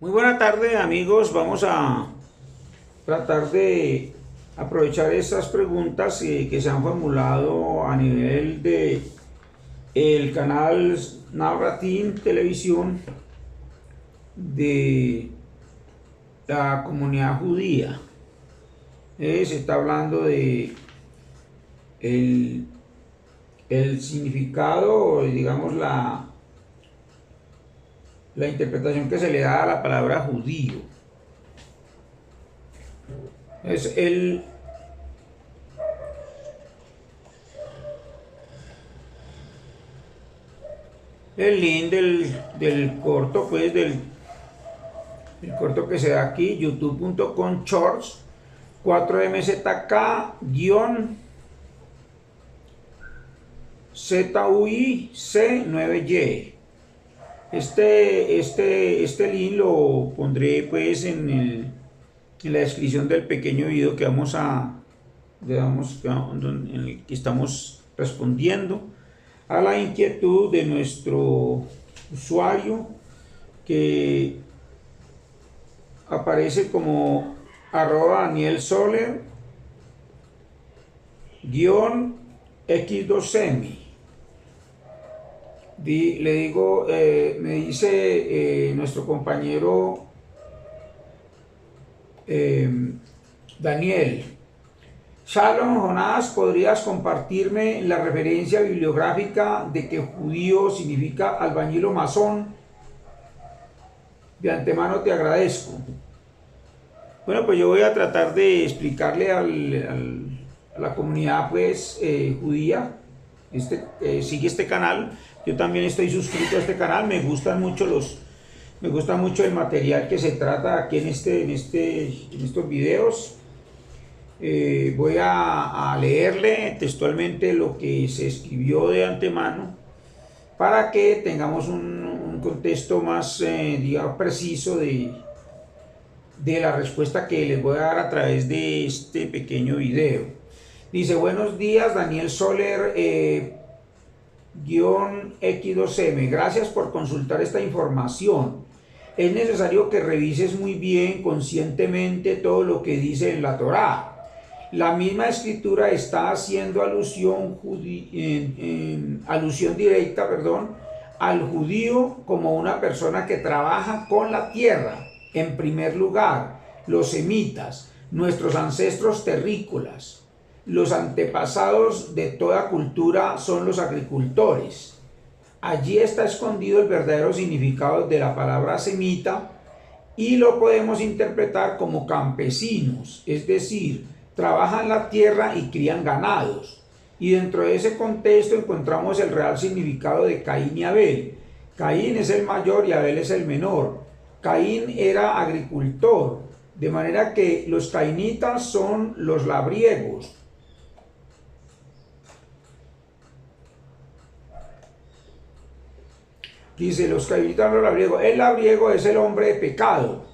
Muy buena tarde, amigos. Vamos a tratar de aprovechar estas preguntas que se han formulado a nivel de el canal Narratín Televisión de la comunidad judía. Se está hablando de el, el significado, digamos, la interpretación que se le da a la palabra judío. Es el link del corto, pues, el corto que se da aquí, youtube.com shorts 4MZK-ZUIC9Y. Este link lo pondré pues en la descripción del pequeño video que en el que estamos respondiendo a la inquietud de nuestro usuario, que aparece como @Daniel Soler X2Semi. Le digo, me dice nuestro compañero Daniel: Shalom Jonás, ¿podrías compartirme la referencia bibliográfica de que judío significa albañil o masón? De antemano te agradezco. Bueno, pues yo voy a tratar de explicarle a la comunidad pues judía, sigue este canal. Yo también estoy suscrito a este canal. Me gusta mucho el material que se trata aquí en estos videos. Voy a leerle textualmente lo que se escribió de antemano para que tengamos un contexto más digamos, preciso de la respuesta que les voy a dar a través de este pequeño video. Dice: buenos días, Daniel Soler X2M, gracias por consultar esta información. Es necesario que revises muy bien, conscientemente, todo lo que dice en la Torá. La misma escritura está haciendo alusión directa, al judío como una persona que trabaja con la tierra. En primer lugar, los semitas, nuestros ancestros terrícolas, los antepasados de toda cultura, son los agricultores. Allí está escondido el verdadero significado de la palabra semita, y lo podemos interpretar como campesinos, es decir, trabajan la tierra y crían ganados. Y dentro de ese contexto encontramos el real significado de Caín y Abel. Caín es el mayor y Abel es el menor. Caín era agricultor, de manera que los cainitas son los labriegos. Dice: los cainitas son los labriegos. El labriego es el hombre de pecado.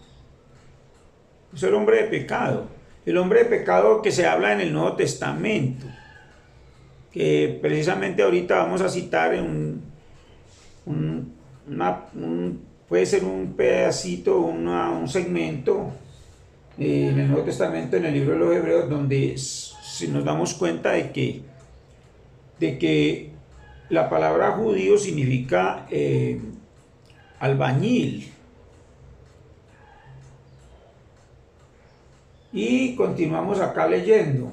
Es el hombre de pecado. El hombre de pecado que se habla en el Nuevo Testamento, que precisamente ahorita vamos a citar en puede ser un pedacito, un segmento en el Nuevo Testamento, en el libro de los Hebreos, donde nos damos cuenta de que la palabra judío significa albañil. Y continuamos acá leyendo.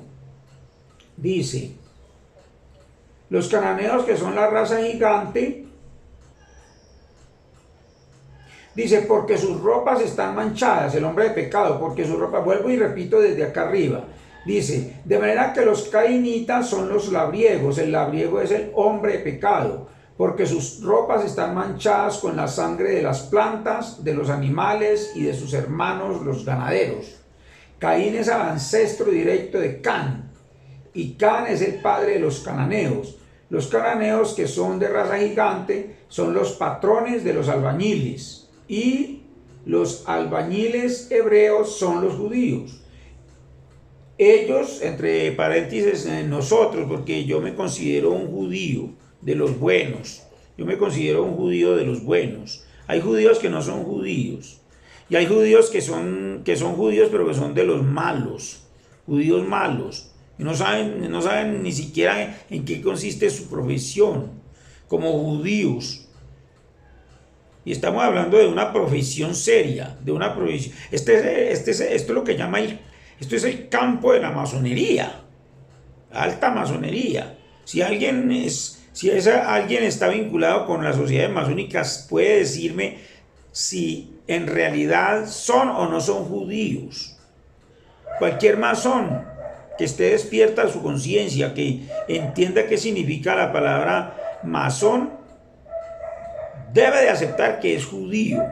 Dice: los cananeos, que son la raza gigante, dice, porque sus ropas están manchadas, el hombre de pecado, porque sus ropas, vuelvo y repito desde acá arriba, dice, de manera que los cainitas son los labriegos, el labriego es el hombre de pecado, porque sus ropas están manchadas con la sangre de las plantas, de los animales y de sus hermanos los ganaderos. Caín es el ancestro directo de Can, y Can es el padre de los cananeos. Los cananeos, que son de raza gigante, son los patrones de los albañiles, y los albañiles hebreos son los judíos. Ellos, entre paréntesis, nosotros, porque yo me considero un judío de los buenos. Yo me considero un judío de los buenos. Hay judíos que no son judíos. Y hay judíos que son judíos, pero que son de los malos, judíos malos. Y no saben ni siquiera en qué consiste su profesión como judíos. Y estamos hablando de una profesión seria, de una profesión. Esto es lo que llama esto es el campo de la masonería, alta masonería. Si alguien está vinculado con las sociedades masónicas, puede decirme si en realidad son o no son judíos. Cualquier masón que esté despierta a su conciencia, que entienda qué significa la palabra masón, debe de aceptar que es judío.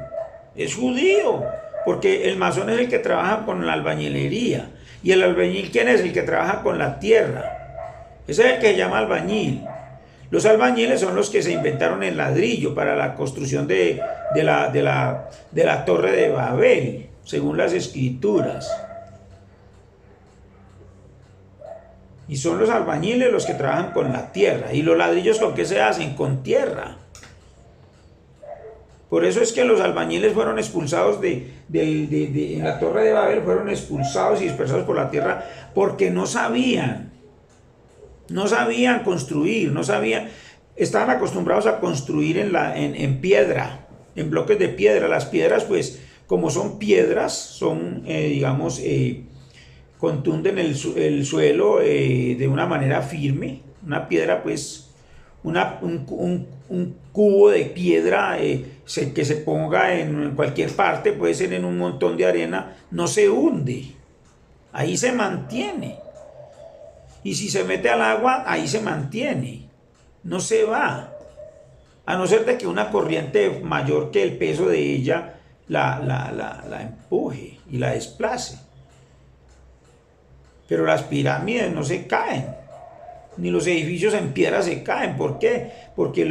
Es judío, porque el masón es el que trabaja con la albañilería. ¿Y el albañil quién es? El que trabaja con la tierra. Ese es el que se llama albañil. Los albañiles son los que se inventaron el ladrillo para la construcción de la Torre de Babel, según las escrituras. Y son los albañiles los que trabajan con la tierra. ¿Y los ladrillos con qué se hacen? Con tierra. Por eso es que los albañiles fueron expulsados en la Torre de Babel, fueron expulsados y dispersados por la tierra porque no sabían construir, estaban acostumbrados a construir en piedra, en bloques de piedra. Las piedras, pues, como son piedras, son, contunden el suelo de una manera firme. Una piedra, pues, un cubo de piedra que se ponga en cualquier parte, puede ser en un montón de arena, no se hunde, ahí se mantiene. Y si se mete al agua, ahí se mantiene, no se va, a no ser de que una corriente mayor que el peso de ella la empuje y la desplace. Pero las pirámides no se caen, ni los edificios en piedra se caen. ¿Por qué? Porque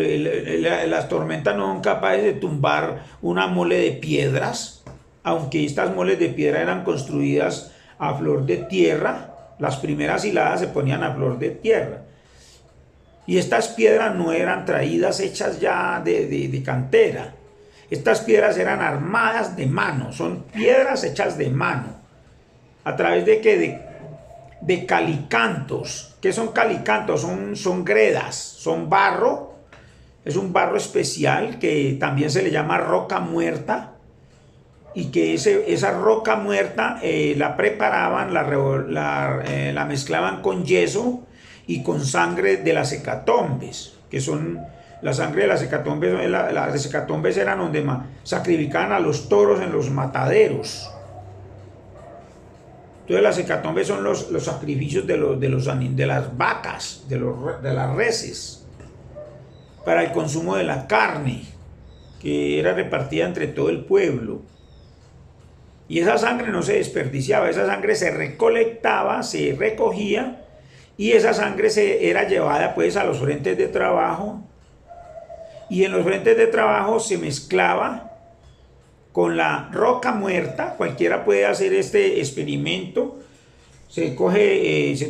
las tormentas no son capaces de tumbar una mole de piedras, aunque estas moles de piedra eran construidas a flor de tierra. Las primeras hiladas se ponían a flor de tierra. Y estas piedras no eran traídas hechas ya de cantera. Estas piedras eran armadas de mano, son piedras hechas de mano. ¿A través de qué? De calicantos. ¿Qué son calicantos? Son gredas, son barro. Es un barro especial que también se le llama roca muerta. Y que esa roca muerta la preparaban, la mezclaban con yeso y con sangre de las hecatombes, que son la sangre de las hecatombes. Las hecatombes eran donde sacrificaban a los toros en los mataderos. Entonces las hecatombes son los sacrificios de las vacas, de las reses, para el consumo de la carne, que era repartida entre todo el pueblo. Y esa sangre no se desperdiciaba, esa sangre se recolectaba, se recogía, y esa sangre era llevada pues a los frentes de trabajo, y en los frentes de trabajo se mezclaba con la roca muerta. Cualquiera puede hacer este experimento. Se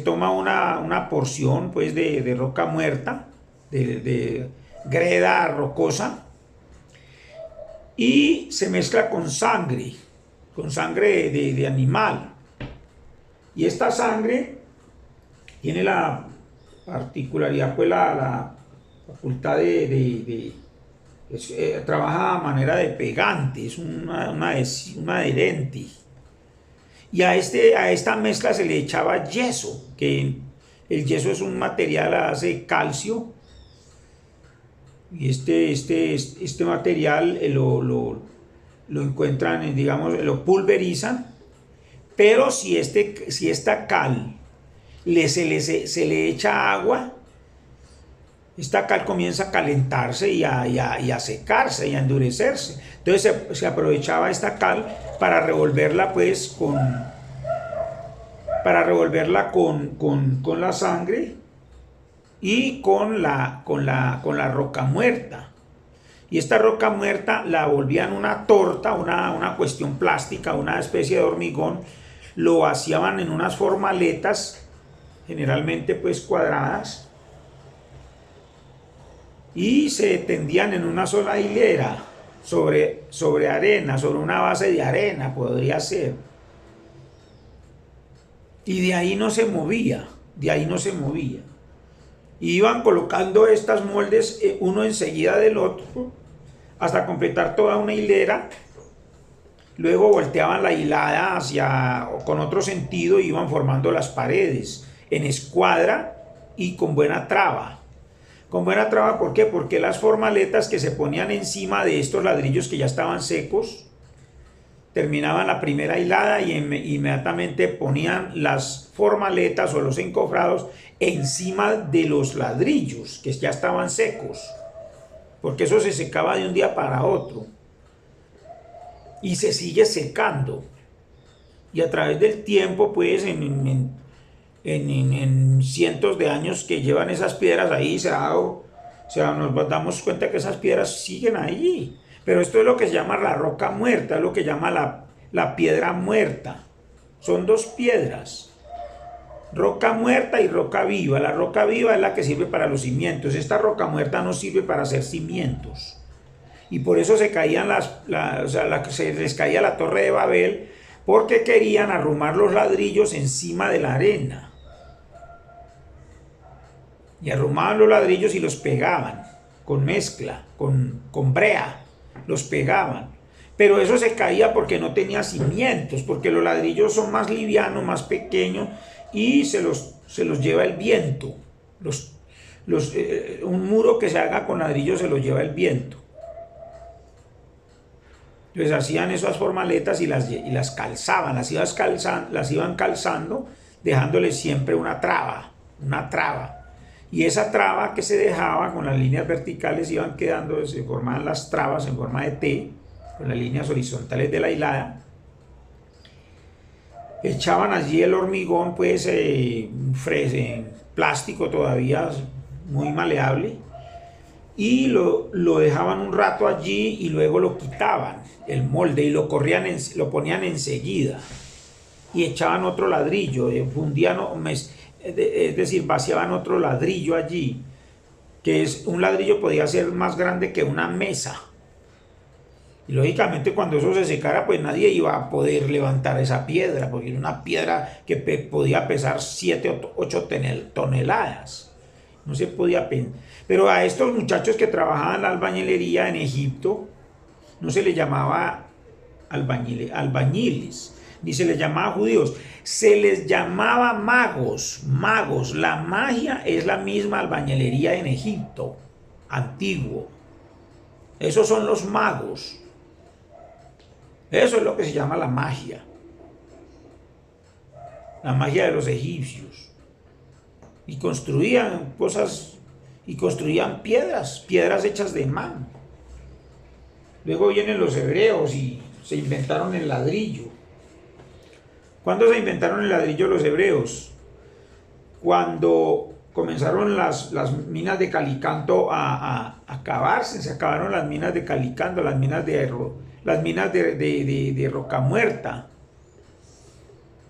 toma una porción pues de roca muerta, de greda rocosa, y se mezcla con sangre de animal. Y esta sangre tiene la particularidad, pues la facultad trabaja a manera de pegante, es un adherente. Y a esta mezcla se le echaba yeso, que el yeso es un material a base de calcio. Y este material lo encuentran, digamos, lo pulverizan. Pero si esta cal se le echa agua, esta cal comienza a calentarse y a secarse y a endurecerse. Entonces se aprovechaba esta cal para revolverla pues con la sangre y con la roca muerta. Y esta roca muerta la volvían una torta, una cuestión plástica, una especie de hormigón. Lo vaciaban en unas formaletas, generalmente pues cuadradas, y se tendían en una sola hilera. sobre arena, sobre una base de arena, podría ser. Y de ahí no se movía, de ahí no se movía. Y iban colocando estas moldes uno enseguida del otro hasta completar toda una hilera. Luego volteaban la hilada hacia o con otro sentido y iban formando las paredes en escuadra y con buena traba. Con buena traba, ¿por qué? Porque las formaletas que se ponían encima de estos ladrillos que ya estaban secos, terminaban la primera hilada y inmediatamente ponían las formaletas o los encofrados encima de los ladrillos que ya estaban secos, porque eso se secaba de un día para otro y se sigue secando. Y a través del tiempo, pues en cientos de años que llevan esas piedras ahí, nos damos cuenta que esas piedras siguen ahí. Pero esto es lo que se llama la roca muerta, es lo que llama la piedra muerta. Son dos piedras, roca muerta y roca viva. La roca viva es la que sirve para los cimientos. Esta roca muerta no sirve para hacer cimientos. Y por eso se caían se les caía la torre de Babel, porque querían arrumar los ladrillos encima de la arena. Y arrumaban los ladrillos y los pegaban con mezcla, con brea. Los pegaban, pero eso se caía porque no tenía cimientos, porque los ladrillos son más livianos, más pequeños y se los lleva el viento. Un muro que se haga con ladrillos se los lleva el viento. Entonces hacían esas formaletas y las calzaban, las iban calzando, dejándoles siempre una traba. Y esa traba que se dejaba con las líneas verticales iban quedando, se formaban las trabas en forma de T, con las líneas horizontales de la hilada. Echaban allí el hormigón, pues, plástico todavía muy maleable, y lo dejaban un rato allí y luego lo quitaban, el molde, y lo ponían enseguida. Y echaban otro ladrillo, fundían, es decir, vaciaban otro ladrillo allí, que es un ladrillo podía ser más grande que una mesa. Y lógicamente cuando eso se secara, pues nadie iba a poder levantar esa piedra, porque era una piedra que podía pesar 7 o 8 toneladas. No se podía pensar. Pero a estos muchachos que trabajaban en la albañilería en Egipto, no se les llamaba albañiles, ni se les llamaba judíos, se les llamaba magos. La magia es la misma albañilería en Egipto antiguo. Esos son los magos. Eso es lo que se llama la magia de los egipcios. Y construían cosas, y construían piedras hechas de mano. Luego vienen los hebreos y se inventaron el ladrillo. ¿Cuándo se inventaron el ladrillo los hebreos? Cuando comenzaron las minas de Calicanto a acabarse, se acabaron las minas de Calicanto, las minas de roca muerta.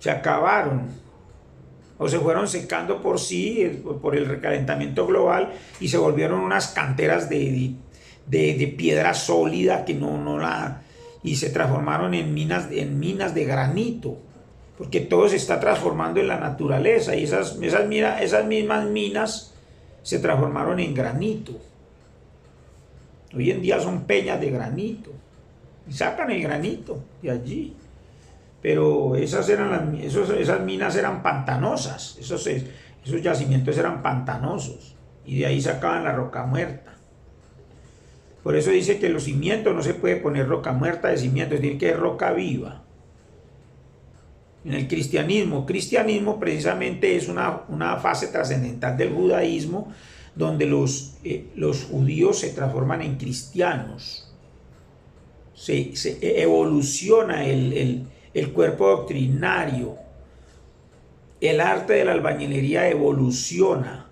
Se acabaron, o se fueron secando por el recalentamiento global, y se volvieron unas canteras de piedra sólida y se transformaron en minas de granito, porque todo se está transformando en la naturaleza, y esas mismas minas se transformaron en granito. Hoy en día son peñas de granito, y sacan el granito de allí. Pero esas minas eran pantanosas, esos yacimientos eran pantanosos, y de ahí sacaban la roca muerta. Por eso dice que los cimientos no se puede poner roca muerta de cimientos, tiene que ser roca viva. En el cristianismo precisamente es una fase trascendental del judaísmo, donde los judíos se transforman en cristianos. Se evoluciona el cuerpo doctrinario. El arte de la albañilería evoluciona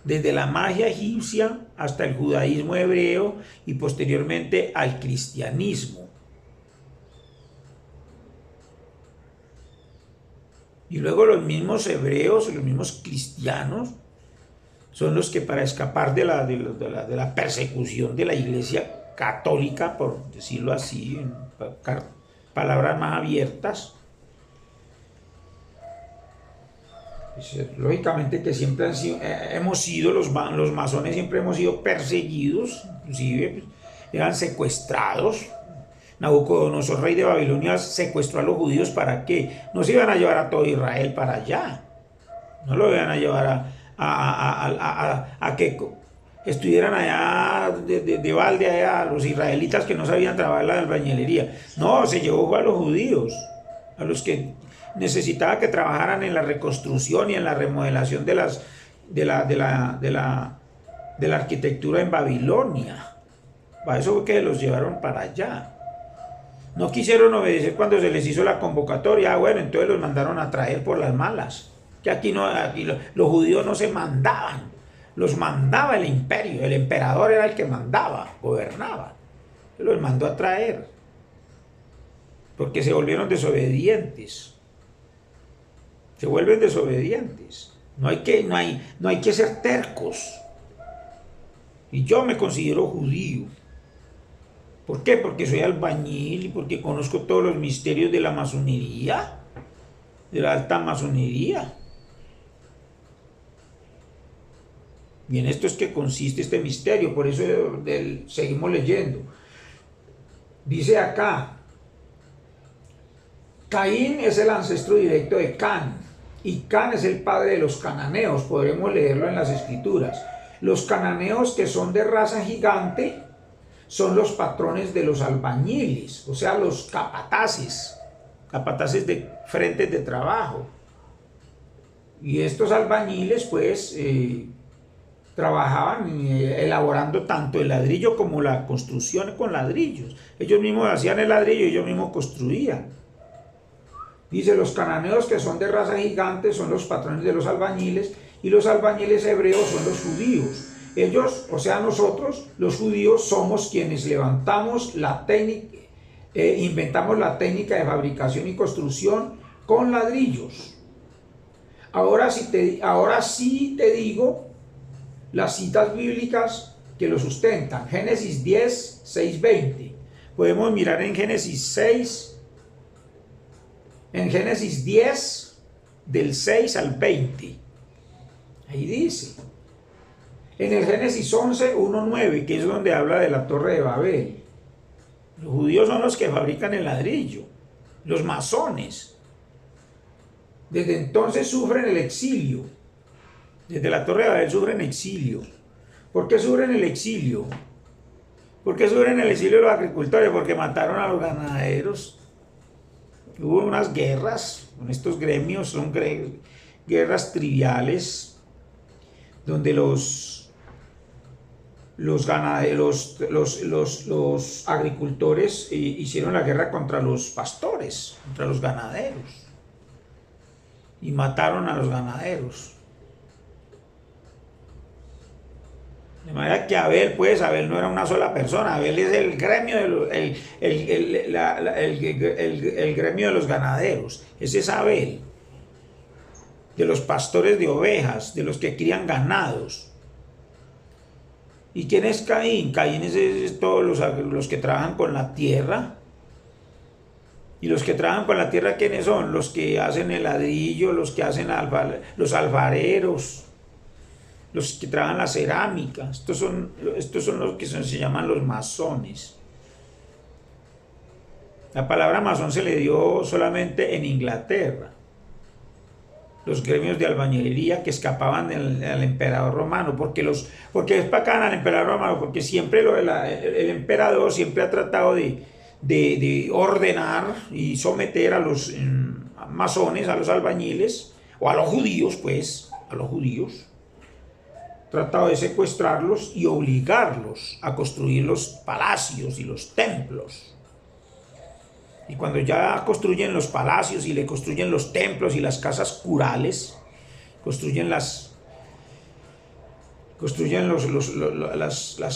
desde la magia egipcia hasta el judaísmo hebreo y posteriormente al cristianismo. Y luego los mismos hebreos, los mismos cristianos, son los que, para escapar de la persecución de la iglesia católica, por decirlo así, en palabras más abiertas. Pues, lógicamente que siempre hemos sido, los masones siempre hemos sido perseguidos, inclusive pues, eran secuestrados. Nabucodonosor, rey de Babilonia, secuestró a los judíos. ¿Para qué? No se iban a llevar a todo Israel para allá. No lo iban a llevar a que estuvieran allá de balde allá los israelitas que no sabían trabajar la albañilería. No, se llevó a los judíos, a los que necesitaba que trabajaran en la reconstrucción y en la remodelación de la arquitectura en Babilonia. Para eso fue que los llevaron para allá. No quisieron obedecer cuando se les hizo la convocatoria. Bueno, entonces los mandaron a traer por las malas. Que aquí los judíos no se mandaban. Los mandaba el imperio. El emperador era el que mandaba, gobernaba. Los mandó a traer. Porque se volvieron desobedientes. Se vuelven desobedientes. No hay que ser tercos. Y yo me considero judío. ¿Por qué? Porque soy albañil y porque conozco todos los misterios de la masonería, de la alta masonería. Y en esto es que consiste este misterio, por eso seguimos leyendo. Dice acá, Caín es el ancestro directo de Can, y Can es el padre de los cananeos, podremos leerlo en las escrituras. Los cananeos, que son de raza gigante, son los patrones de los albañiles, o sea, los capataces de frentes de trabajo. Y estos albañiles, pues, trabajaban elaborando tanto el ladrillo como la construcción con ladrillos. Ellos mismos hacían el ladrillo y ellos mismos construían. Dice, los cananeos, que son de raza gigante, son los patrones de los albañiles, y los albañiles hebreos son los judíos. Ellos, o sea, nosotros, los judíos, somos quienes levantamos la técnica, inventamos la técnica de fabricación y construcción con ladrillos. Ahora sí te digo las citas bíblicas que lo sustentan. Génesis 10, 6, 20. Podemos mirar en Génesis 6, en Génesis 10, del 6 al 20. Ahí dice. En el Génesis 11, 1, 9, que es donde habla de la Torre de Babel. Los judíos son los que fabrican el ladrillo, los masones. Desde entonces sufren el exilio. Desde la Torre de Babel sufren exilio. ¿Por qué sufren el exilio? ¿Por qué sufren el exilio los agricultores? Porque mataron a los ganaderos. Hubo unas guerras con estos gremios, son guerras triviales, donde los agricultores hicieron la guerra contra los pastores, contra los ganaderos, y mataron a los ganaderos. De manera que Abel no era una sola persona. Abel es el gremio el gremio de los ganaderos. Ese es Abel, de los pastores de ovejas, de los que crían ganados. ¿Y quién es Caín? Caín es todos los que trabajan con la tierra. ¿Y los que trabajan con la tierra quiénes son? Los que hacen el ladrillo, los que hacen los alfareros, los que trabajan la cerámica. Estos son los que se llaman los masones. La palabra masón se le dio solamente en Inglaterra. Los gremios de albañilería que escapaban al emperador romano, porque es bacán al emperador romano, porque siempre el emperador siempre ha tratado de ordenar y someter a los masones, a los albañiles, o a los judíos, pues, a los judíos, tratado de secuestrarlos y obligarlos a construir los palacios y los templos. Y cuando ya construyen los palacios y le construyen los templos y las casas curales, construyen las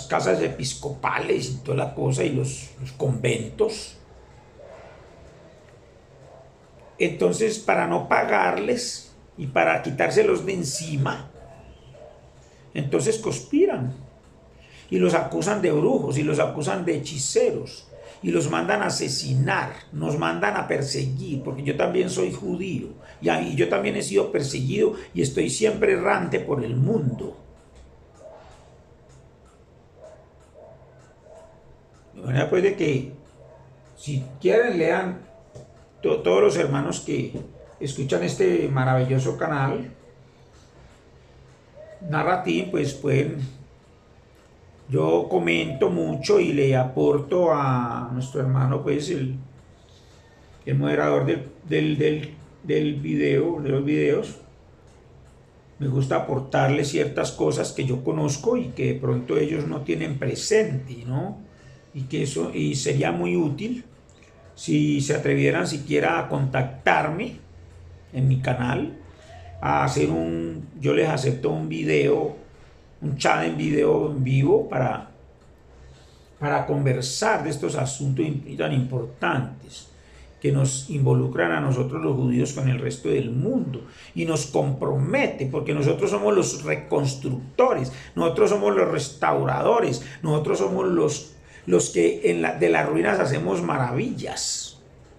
casas episcopales y toda la cosa, y los conventos. Entonces, para no pagarles y para quitárselos de encima, entonces conspiran. y los acusan de brujos y los acusan de hechiceros y los mandan a asesinar, nos mandan a perseguir, porque yo también soy judío y yo también he sido perseguido y estoy siempre errante por el mundo. De manera pues de que si quieren lean todos los hermanos que escuchan este maravilloso canal Narrative, pues pueden, yo comento mucho y le aporto a nuestro hermano pues el moderador del video, de los videos. Me gusta aportarle ciertas cosas que yo conozco y que de pronto ellos no tienen presente, ¿no? Y que eso y sería muy útil si se atrevieran siquiera a contactarme en mi canal, a hacer yo les acepto un video, un chat en video en vivo para conversar de estos asuntos tan importantes que nos involucran a nosotros los judíos con el resto del mundo y nos compromete, porque nosotros somos los reconstructores, nosotros somos los restauradores, nosotros somos los que de las ruinas hacemos maravillas.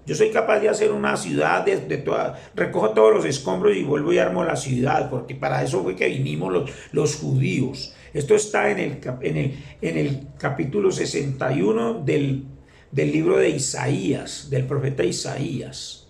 Yo soy capaz de hacer una ciudad recojo todos los escombros y vuelvo y armo la ciudad, porque para eso fue que vinimos los judíos. Esto está en el capítulo 61 del libro de Isaías, del profeta Isaías.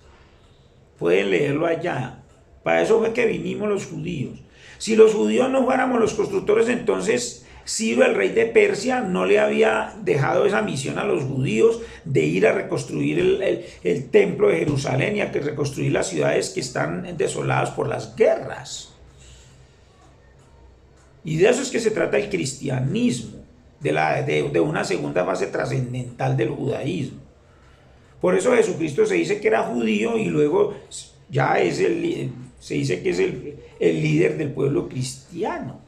Pueden leerlo allá. Para eso fue que vinimos los judíos. Si los judíos no fuéramos los constructores, entonces Ciro, el rey de Persia, no le había dejado esa misión a los judíos de ir a reconstruir el templo de Jerusalén y a reconstruir las ciudades que están desoladas por las guerras. Y de eso es que se trata el cristianismo, de una segunda fase trascendental del judaísmo. Por eso Jesucristo se dice que era judío y luego ya se dice que es el líder del pueblo cristiano.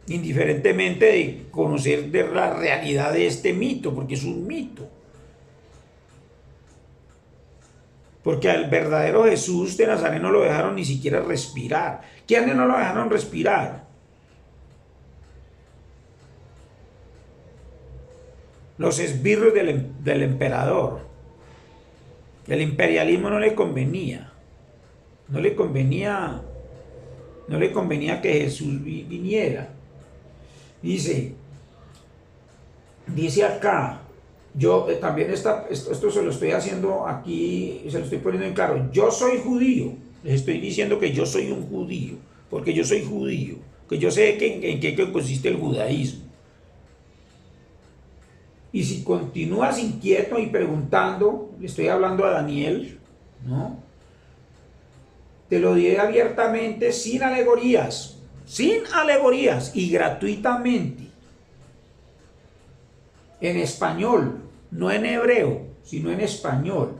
Indiferentemente de conocer de la realidad de este mito, porque es un mito. Porque al verdadero Jesús de Nazaret no lo dejaron ni siquiera respirar. ¿Quiénes no lo dejaron respirar? Los esbirros del emperador. El imperialismo no le convenía. No le convenía que Jesús viniera. Dice acá, yo también esto se lo estoy haciendo aquí, se lo estoy poniendo en claro. Yo soy judío, les estoy diciendo que yo soy un judío, porque yo soy judío, que yo sé en qué consiste el judaísmo. Y si continúas inquieto y preguntando, le estoy hablando a Daniel, ¿no? Te lo diré abiertamente, sin alegorías y gratuitamente, en español, no en hebreo, sino en español.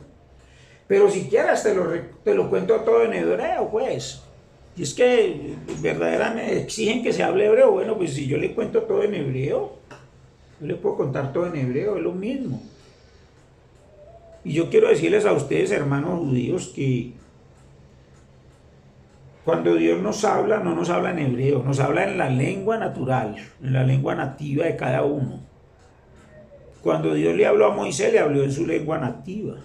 Pero si quieres te lo cuento todo en hebreo, pues. Y es que verdaderamente exigen que se hable hebreo. Bueno, pues si yo le cuento todo en hebreo, yo le puedo contar todo en hebreo, es lo mismo. Y yo quiero decirles a ustedes, hermanos judíos, que cuando Dios nos habla, no nos habla en hebreo, nos habla en la lengua natural, en la lengua nativa de cada uno. Cuando Dios le habló a Moisés, le habló en su lengua nativa.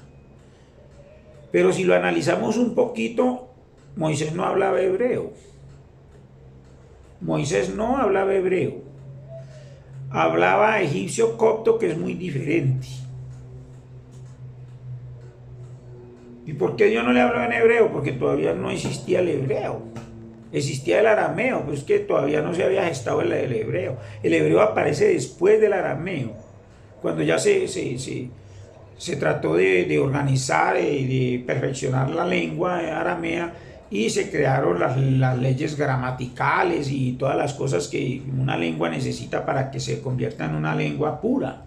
Pero si lo analizamos un poquito, Moisés no hablaba hebreo. Moisés no hablaba hebreo. Hablaba egipcio copto, que es muy diferente. ¿Y por qué Dios no le habló en hebreo? Porque todavía no existía el hebreo. Existía el arameo, pero es que todavía no se había gestado el hebreo. El hebreo aparece después del arameo, cuando ya se trató de organizar y de perfeccionar la lengua aramea y se crearon las leyes gramaticales y todas las cosas que una lengua necesita para que se convierta en una lengua pura.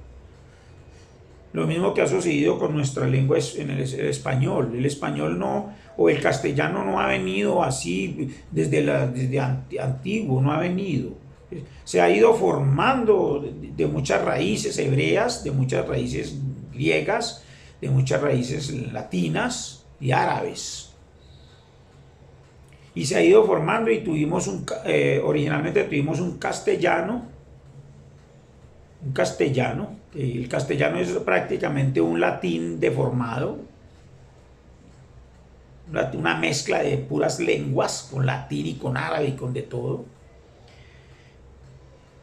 Lo mismo que ha sucedido con nuestra lengua en el español. El español no, o el castellano no ha venido así desde antiguo, no ha venido. Se ha ido formando de muchas raíces hebreas, de muchas raíces griegas, de muchas raíces latinas y árabes. y se ha ido formando y originalmente tuvimos un castellano, que el castellano es prácticamente un latín deformado, una mezcla de puras lenguas, con latín y con árabe y con de todo.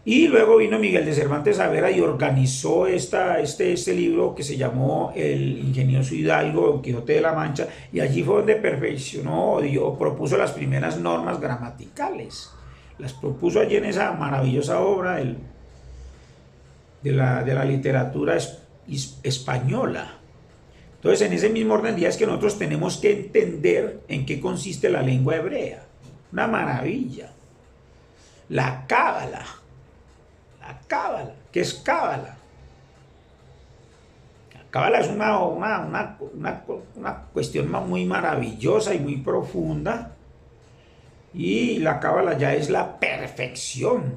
Y luego vino Miguel de Cervantes Saavedra y organizó este libro que se llamó El ingenioso Hidalgo, Don Quijote de la Mancha, y allí fue donde perfeccionó o propuso las primeras normas gramaticales. Las propuso allí en esa maravillosa obra de la literatura española. Entonces, en ese mismo orden de ideas que nosotros tenemos que entender en qué consiste la lengua hebrea. Una maravilla. La cábala. La cábala. ¿Qué es cábala? La cábala es una cuestión muy maravillosa y muy profunda. Y la cábala ya es la perfección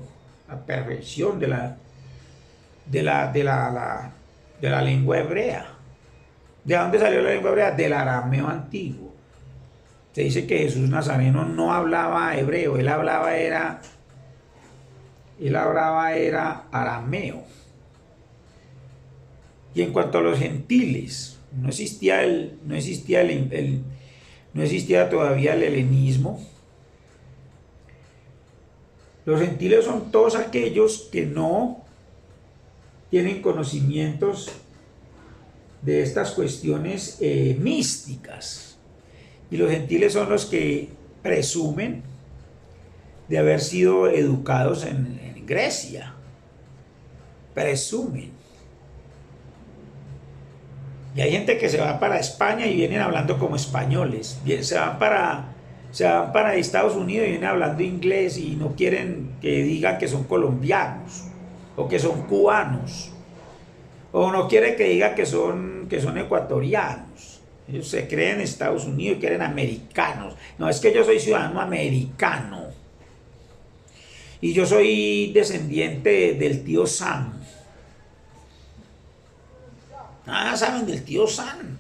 de la lengua hebrea. ¿De dónde salió la lengua hebrea? Del arameo antiguo. Se dice que Jesús Nazareno no hablaba hebreo, él hablaba era arameo. Y en cuanto a los gentiles, no existía todavía el helenismo. Los gentiles son todos aquellos que no tienen conocimientos de estas cuestiones místicas. Y los gentiles son los que presumen de haber sido educados en Grecia. Presumen. Y hay gente que se va para España y vienen hablando como españoles. Se van para Estados Unidos y vienen hablando inglés y no quieren que digan que son colombianos o que son cubanos. O no quiere que diga que son ecuatorianos. Ellos se creen Estados Unidos y quieren americanos. No, es que yo soy ciudadano americano. Y yo soy descendiente del tío Sam. Nada saben del tío Sam.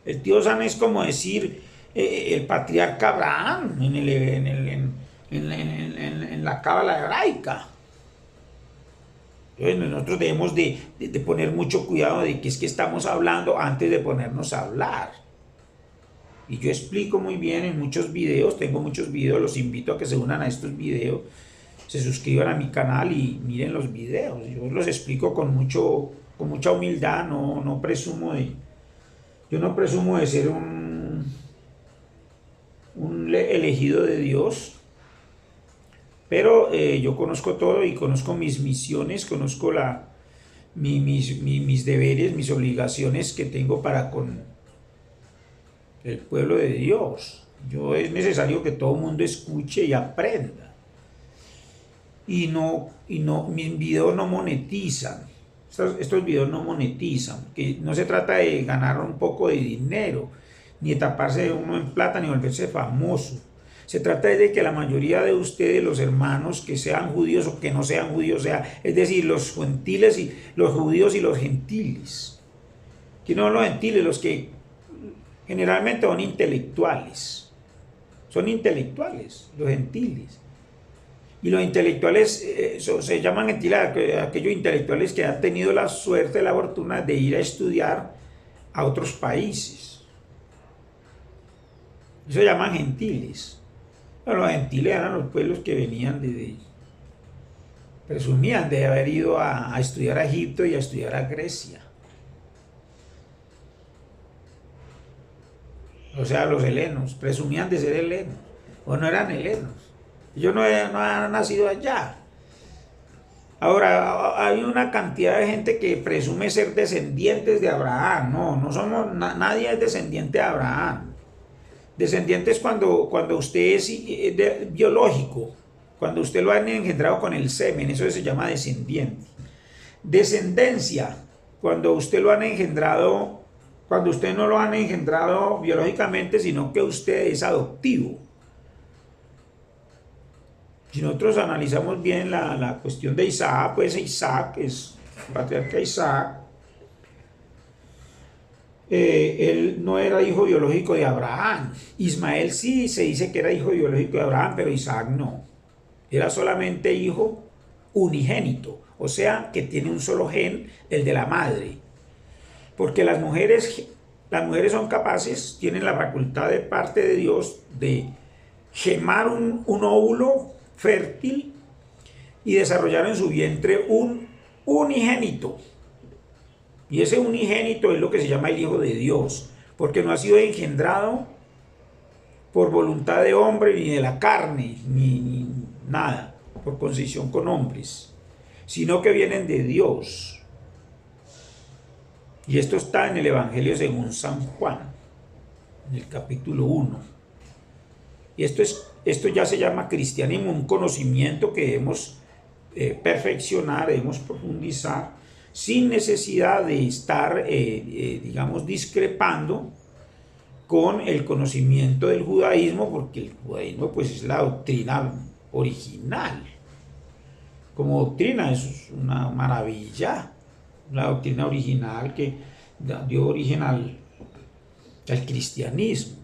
El tío Sam es como decir el patriarca Abraham en la cábala hebraica. Entonces nosotros debemos de poner mucho cuidado de qué es que estamos hablando antes de ponernos a hablar. Y yo explico muy bien en muchos videos, tengo muchos videos, los invito a que se unan a estos videos, se suscriban a mi canal y miren los videos. Yo los explico con mucha humildad, yo no presumo de ser un elegido de Dios. Pero yo conozco todo y conozco mis misiones, conozco mis deberes, mis obligaciones que tengo para con el pueblo de Dios. Es necesario que todo el mundo escuche y aprenda. Y mis videos no monetizan. Estos videos no monetizan. Que no se trata de ganar un poco de dinero, ni de taparse uno en plata, ni volverse famoso. Se trata de que la mayoría de ustedes, los hermanos, que sean judíos o que no sean judíos, es decir, los gentiles y los judíos y los gentiles. Que no los gentiles, los que generalmente son intelectuales. Son intelectuales, los gentiles. Y los intelectuales se llaman gentiles aquellos intelectuales que han tenido la suerte, la fortuna de ir a estudiar a otros países. Eso se llaman gentiles. Pero los gentiles eran los pueblos que venían presumían de haber ido a estudiar a Egipto y a estudiar a Grecia. O sea, los helenos, presumían de ser helenos, o no eran helenos. Ellos no han nacido allá. Ahora, hay una cantidad de gente que presume ser descendientes de Abraham. No somos, nadie es descendiente de Abraham. Descendiente es cuando usted es biológico, cuando usted lo han engendrado con el semen, eso se llama descendiente. Descendencia, cuando usted lo han engendrado, cuando usted no lo han engendrado biológicamente, sino que usted es adoptivo. Si nosotros analizamos bien la cuestión de Isaac, pues Isaac es el patriarca Isaac. él no era hijo biológico de Abraham. Ismael sí se dice que era hijo biológico de Abraham, pero Isaac no. Era solamente hijo unigénito, o sea, que tiene un solo gen, el de la madre. Porque las mujeres son capaces, tienen la facultad de parte de Dios de gemar un óvulo fértil y desarrollar en su vientre un unigénito. Y ese unigénito es lo que se llama el Hijo de Dios, porque no ha sido engendrado por voluntad de hombre, ni de la carne, ni nada, por concesión con hombres, sino que vienen de Dios. Y esto está en el Evangelio según San Juan, en el capítulo 1. Y esto ya se llama cristianismo, un conocimiento que debemos perfeccionar, debemos profundizar, sin necesidad de estar, digamos, discrepando con el conocimiento del judaísmo, porque el judaísmo pues es la doctrina original. Como doctrina es una maravilla, la doctrina original que dio origen al cristianismo.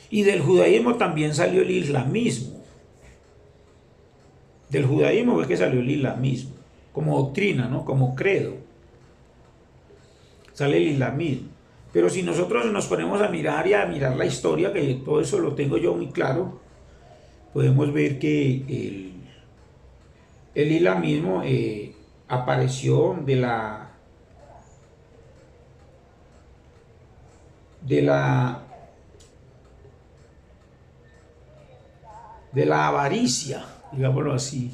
Y del judaísmo también salió el islamismo. Del judaísmo fue que salió el islamismo, como doctrina, ¿no? Como credo. Sale el islamismo. Pero si nosotros nos ponemos a mirar y a mirar la historia, que todo eso lo tengo yo muy claro, podemos ver que el islamismo apareció de la avaricia, digámoslo así,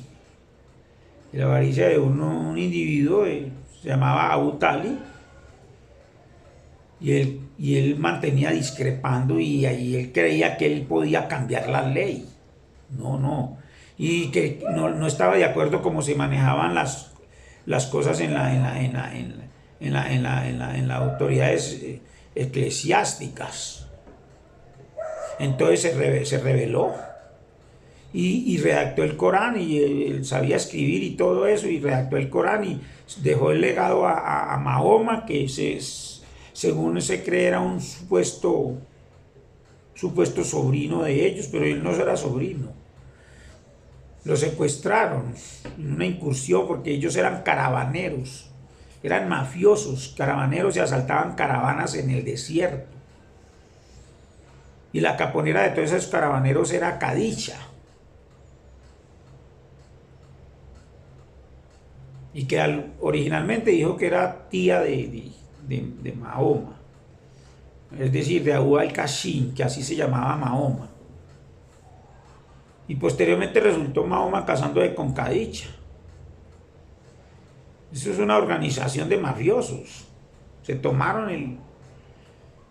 de la avaricia de un individuo, se llamaba Abu Talib, y él mantenía discrepando, y ahí él creía que él podía cambiar la ley. No, y que no estaba de acuerdo cómo se manejaban las cosas en las autoridades eclesiásticas. Entonces se rebeló y redactó el Corán, y él sabía escribir y todo eso, y redactó el Corán y dejó el legado a Mahoma, que según se cree era un supuesto sobrino de ellos, pero él no era sobrino. Lo secuestraron en una incursión, porque ellos eran caravaneros, eran mafiosos, caravaneros, y asaltaban caravanas en el desierto. Y la caponera de todos esos caravaneros era Khadija. Y que originalmente dijo que era tía de Mahoma. Es decir, de Abu al-Qasim, que así se llamaba Mahoma. Y posteriormente resultó Mahoma casándose con Khadija. Eso es una organización de mafiosos. Se tomaron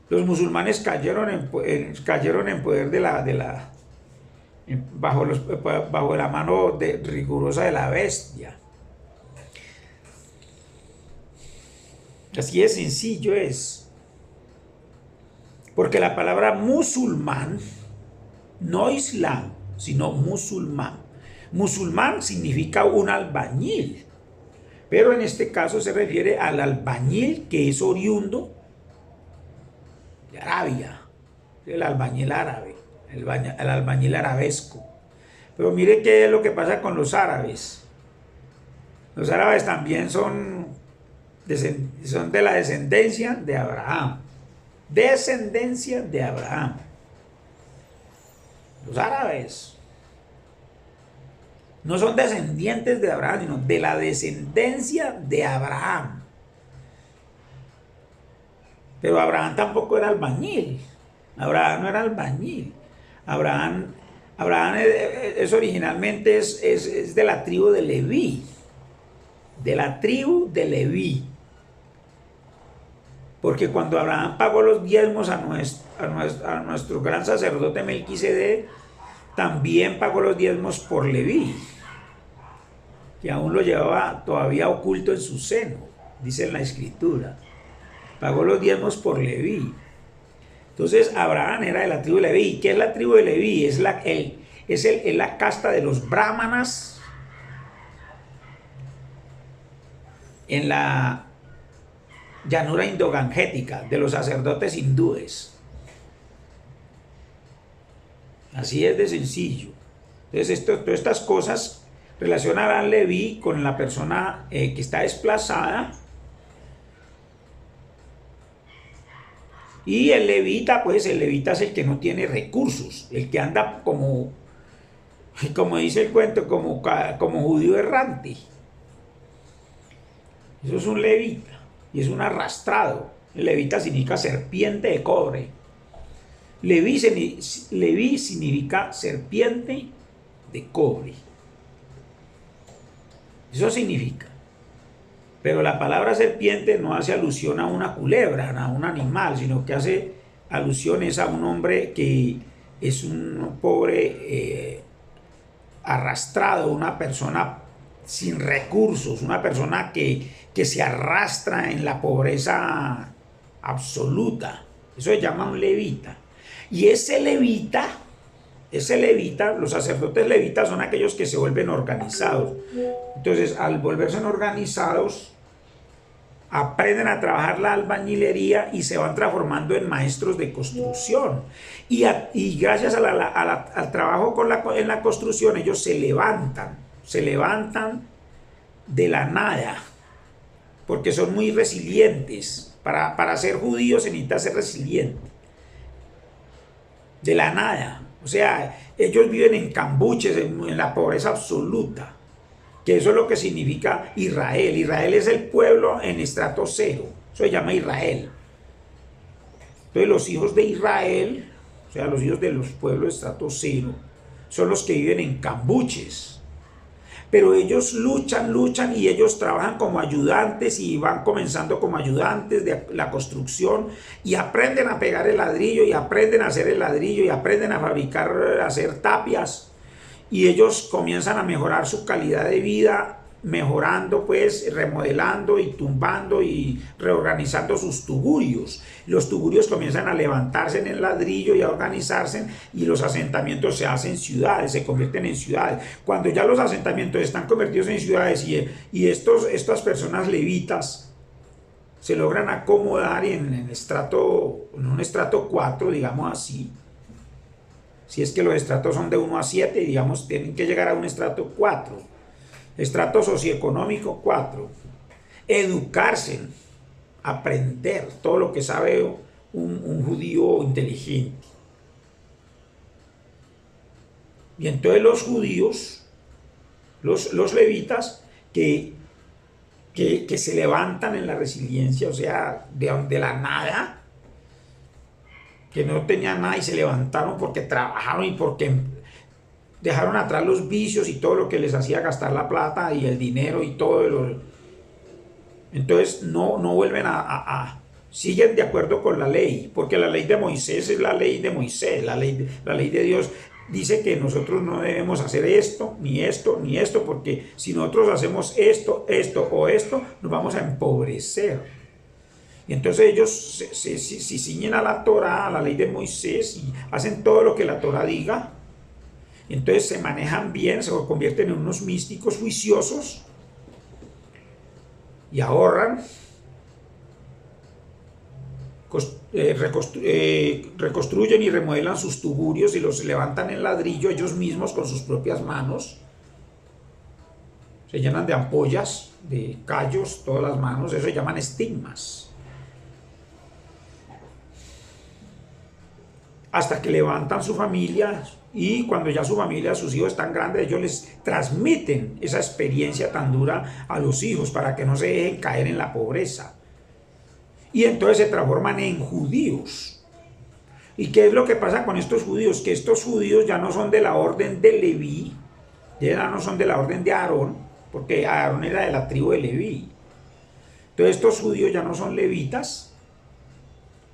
los musulmanes cayeron en poder bajo la mano rigurosa de la bestia. Así de sencillo es. Porque la palabra musulmán, no islam, sino musulmán. Musulmán significa un albañil, pero en este caso se refiere al albañil que es oriundo de Arabia, el albañil árabe, el albañil arabesco. Pero mire qué es lo que pasa con los árabes. Los árabes también son de la descendencia de Abraham. Descendencia de Abraham. Los árabes no son descendientes de Abraham, sino de la descendencia de Abraham. Pero Abraham tampoco era albañil. Abraham no era albañil. Abraham originalmente es de la tribu de Leví. De la tribu de Leví. Porque cuando Abraham pagó los diezmos a nuestro gran sacerdote Melquisedec, también pagó los diezmos por Leví, que aún lo llevaba todavía oculto en su seno, dice en la Escritura. Pagó los diezmos por Leví. Entonces Abraham era de la tribu de Leví. ¿Qué es la tribu de Leví? Es la casta de los brahmanas llanura indogangética, de los sacerdotes hindúes. Así es de sencillo. Entonces, todas estas cosas relacionan al Leví con la persona que está desplazada. Y el levita, pues el levita es el que no tiene recursos, el que anda como dice el cuento, como judío errante. Eso es un levita y es un arrastrado. El levita significa serpiente de cobre. Leví significa serpiente de cobre. Eso significa. Pero la palabra serpiente no hace alusión a una culebra, a un animal, sino que hace alusión a un hombre que es un pobre arrastrado, una persona sin recursos, una persona que se arrastra en la pobreza absoluta. Eso se llama un levita. Y ese levita, los sacerdotes levitas son aquellos que se vuelven organizados. Entonces, al volverse organizados, aprenden a trabajar la albañilería y se van transformando en maestros de construcción. Y gracias al trabajo en la construcción, ellos se levantan de la nada, porque son muy resilientes. Para ser judíos se necesita ser resiliente. De la nada. O sea, ellos viven en cambuches, en la pobreza absoluta. Que eso es lo que significa Israel. Israel es el pueblo en estrato cero. Eso se llama Israel. Entonces los hijos de Israel, o sea, los hijos de los pueblos de estrato cero, son los que viven en cambuches. Pero ellos luchan y ellos trabajan como ayudantes y van comenzando como ayudantes de la construcción y aprenden a pegar el ladrillo y aprenden a hacer el ladrillo y aprenden a fabricar, a hacer tapias. Y ellos comienzan a mejorar su calidad de vida, mejorando, pues, remodelando y tumbando y reorganizando sus tugurios. Los tugurios comienzan a levantarse en el ladrillo y a organizarse, y los asentamientos se hacen ciudades, se convierten en ciudades. Cuando ya los asentamientos están convertidos en ciudades y estas personas levitas se logran acomodar en un estrato 4, digamos así. Si es que los estratos son de 1 a 7, digamos, tienen que llegar a un estrato 4. Estrato socioeconómico 4. Educarse, aprender todo lo que sabe un judío inteligente. Y entonces los judíos, los levitas, que se levantan en la resiliencia, o sea, de la nada, que no tenían nada y se levantaron porque trabajaron y porque dejaron atrás los vicios y todo lo que les hacía gastar la plata y el dinero y todo. Entonces no vuelven siguen de acuerdo con la ley, porque la ley de Moisés es la ley de Moisés, la ley de Dios dice que nosotros no debemos hacer esto, ni esto, ni esto, porque si nosotros hacemos esto o esto, nos vamos a empobrecer. Y entonces ellos se ciñen a la Torá, a la ley de Moisés, y hacen todo lo que la Torá diga. Y entonces se manejan bien, se convierten en unos místicos juiciosos y ahorran, reconstruyen y remodelan sus tugurios y los levantan en ladrillo ellos mismos con sus propias manos. Se llenan de ampollas, de callos, todas las manos, eso se llaman estigmas. Hasta que levantan su familia, y cuando ya su familia, sus hijos están grandes, ellos les transmiten esa experiencia tan dura a los hijos para que no se dejen caer en la pobreza. Y entonces se transforman en judíos. ¿Y qué es lo que pasa con estos judíos? Que estos judíos ya no son de la orden de Leví, ya no son de la orden de Aarón, porque Aarón era de la tribu de Leví. Entonces estos judíos ya no son levitas,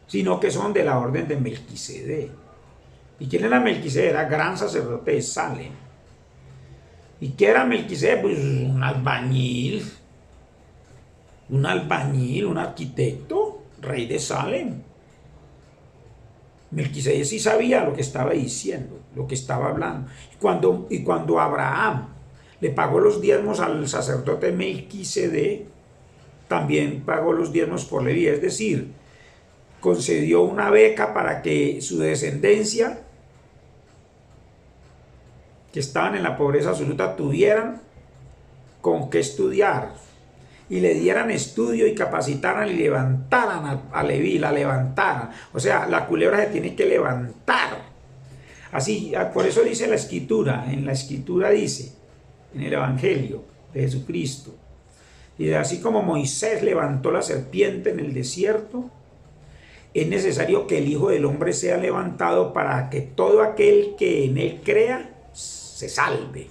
sino que son de la orden de Melquisedec. ¿Y quién era Melquisedec? Era gran sacerdote de Salem. ¿Y qué era Melquisedec? Pues un albañil, un arquitecto, rey de Salem. Melquisedec sí sabía lo que estaba diciendo, lo que estaba hablando. Y cuando Abraham le pagó los diezmos al sacerdote Melquisedec, también pagó los diezmos por Leví, es decir, concedió una beca para que su descendencia, que estaban en la pobreza absoluta, tuvieran con qué estudiar, y le dieran estudio y capacitaran y levantaran a Leví, la levantaran. O sea, la culebra se tiene que levantar. Así, por eso dice la Escritura, en la Escritura dice, en el Evangelio de Jesucristo, y así como Moisés levantó la serpiente en el desierto, es necesario que el Hijo del Hombre sea levantado para que todo aquel que en él crea se salve.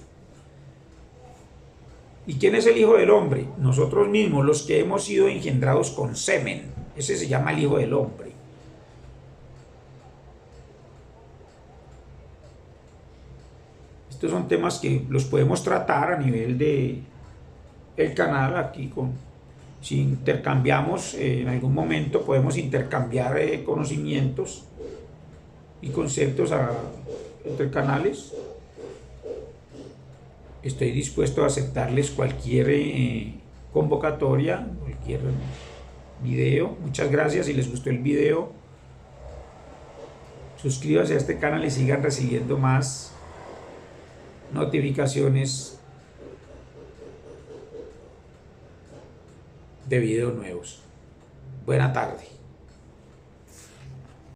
¿Y quién es el Hijo del Hombre? Nosotros mismos, los que hemos sido engendrados con semen. Ese se llama el Hijo del Hombre. Estos son temas que los podemos tratar a nivel de el canal aquí si intercambiamos en algún momento, podemos intercambiar conocimientos y conceptos entre canales. Estoy dispuesto a aceptarles cualquier convocatoria, cualquier video. Muchas gracias. Si les gustó el video, suscríbanse a este canal y sigan recibiendo más notificaciones de videos nuevos. Buena tarde.